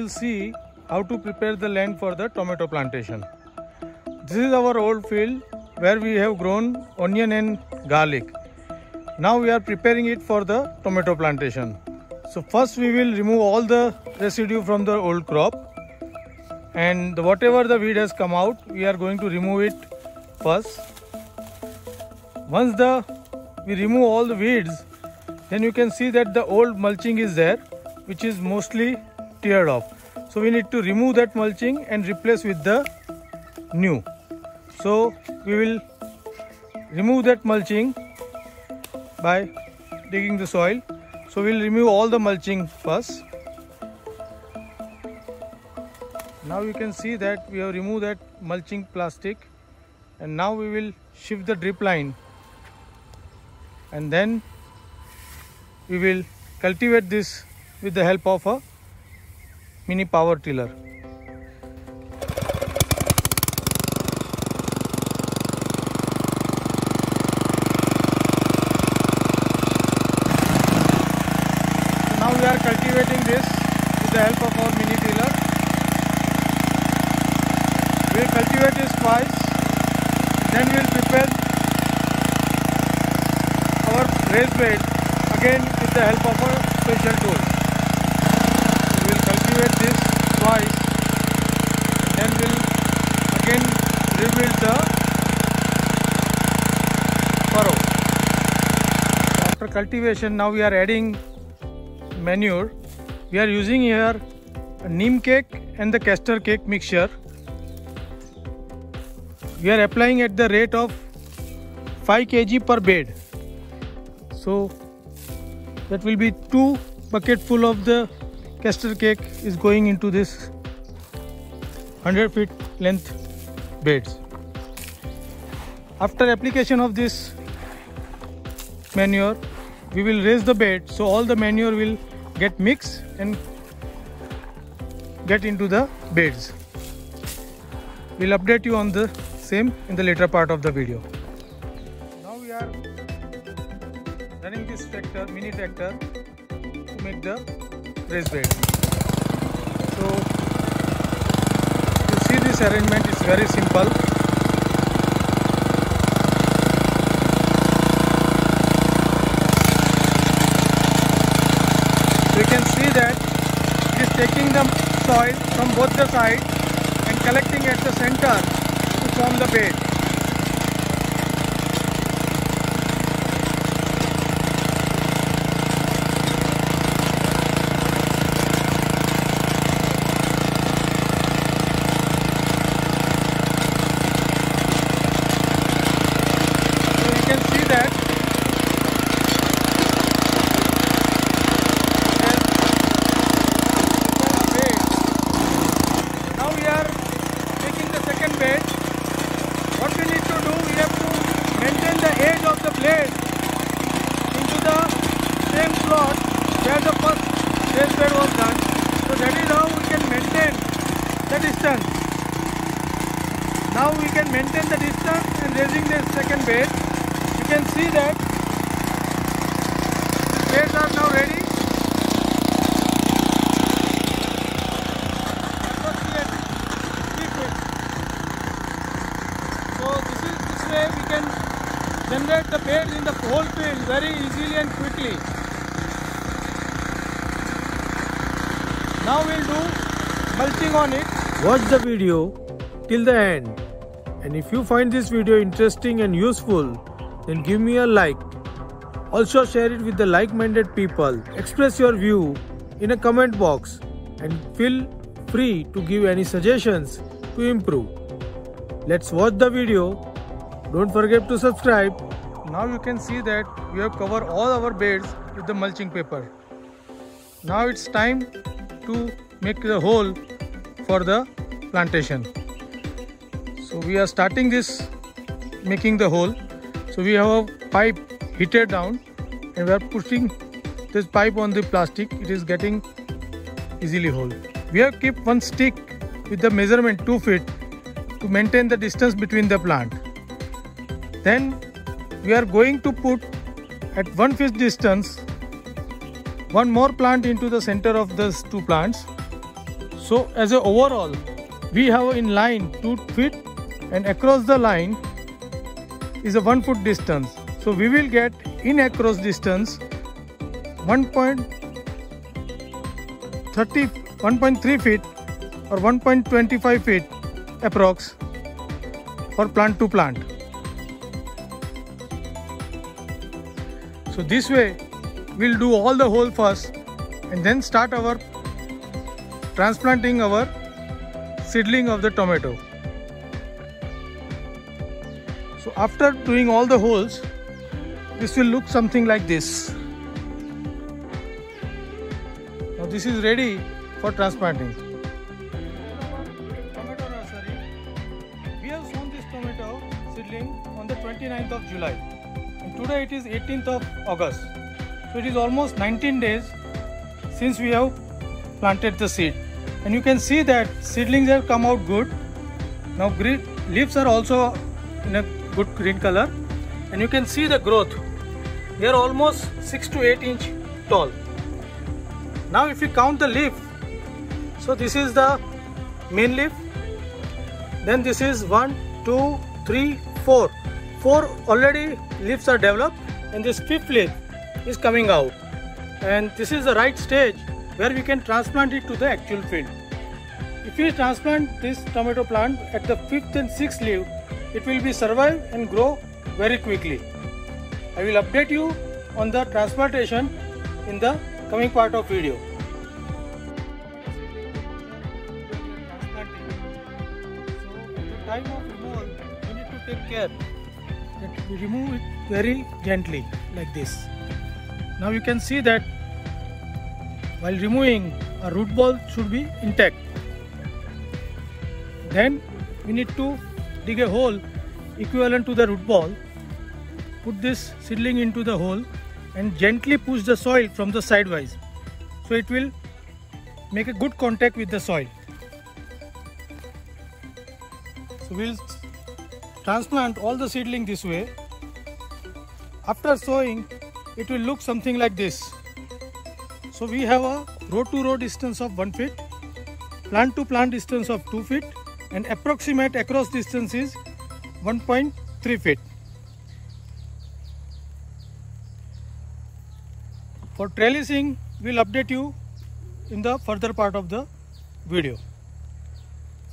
will see how to prepare the land for the tomato plantation. This is our old field where we have grown onion and garlic. Now we are preparing it for the tomato plantation. So first we will remove all the residue from the old crop, and whatever the weed has come out, we are going to remove it first. Once we remove all the weeds, then you can see that the old mulching is there, which is mostly teared off. So we need to remove that mulching and replace with the new. So we will remove that mulching by digging the soil. So we will remove all the mulching first. Now you can see that we have removed that mulching plastic, and now we will shift the drip line, and then we will cultivate this with the help of a mini power tiller. So now we are cultivating this with the help of our mini tiller. We will cultivate this twice, then we will prepare our raised bed again with the help of a special tool. We will cultivate this twice, then we will again rebuild the furrow. After cultivation, now we are adding manure. We are using here a neem cake and the castor cake mixture. We are applying at the rate of 5 kg per bed. So that will be 2 buckets full of the castor cake is going into this 100 feet length beds. After application of this manure, we will raise the bed, so all the manure will get mixed and get into the beds. We'll update you on the same in the later part of the video. Now we are running this tractor, mini tractor, to make the raised bed. So you see this arrangement is very simple. You can see that it is taking the soil from both the sides and collecting at the center to form the bed. So you can see that now we are making the second bed. What we need to do, we have to maintain the edge of the blade into the same slot where the first raised bed was done. So that is how we can maintain the distance. Now we can maintain the distance and raising the second bed. You can see that the beds are now ready. So this way we can generate the beds in the whole field very easily and quickly. Now we'll do mulching on it. Watch the video till the end, and if you find this video interesting and useful, then give me a like. Also share it with the like-minded people. Express your view in a comment box and feel free to give any suggestions to improve. Let's watch the video. Don't forget to subscribe. Now you can see that we have covered all our beds with the mulching paper. Now it's time to make the hole for the plantation. So we are starting this, making the hole. So we have a pipe heated down and we are pushing this pipe on the plastic. It is getting easily hole. We have kept one stick with the measurement 2 feet to maintain the distance between the plant. Then we are going to put at 1 feet distance one more plant into the center of these 2 plants. So as a overall, we have in line 2 feet and across the line is a 1 foot distance. So we will get in across distance 1.3 feet or 1.25 feet approx for plant to plant. So this way we'll do all the hole first and then start our transplanting our seedling of the tomato. So after doing all the holes, this will look something like this. Now this is ready for transplanting. Tomato nursery. We have sown this tomato seedling on the 29th of July and today it is 18th of August. So it is almost 19 days since we have planted the seed. And you can see that seedlings have come out good. Now green leaves are also in a good green color and you can see the growth. They are almost 6 to 8 inch tall. Now if you count the leaf, so this is the main leaf, then this is 1, 2, 3, 4. 4 already leaves are developed and this 5th leaf is coming out. And this is the right stage where we can transplant it to the actual field. If we transplant this tomato plant at the 5th and 6th leaf, it will be survive and grow very quickly. I will update you on the transplantation in the coming part of video. So at the time of removal, we need to take care that we remove it very gently like this. Now you can see that while removing, a root ball should be intact. Then we need to dig a hole equivalent to the root ball, put this seedling into the hole and gently push the soil from the sidewise. So it will make a good contact with the soil. So we'll transplant all the seedling this way. After sowing, it will look something like this. So we have a row to row distance of 1 feet, plant to plant distance of 2 feet and approximate across distance is 1.3 feet. For trellising, we'll update you in the further part of the video.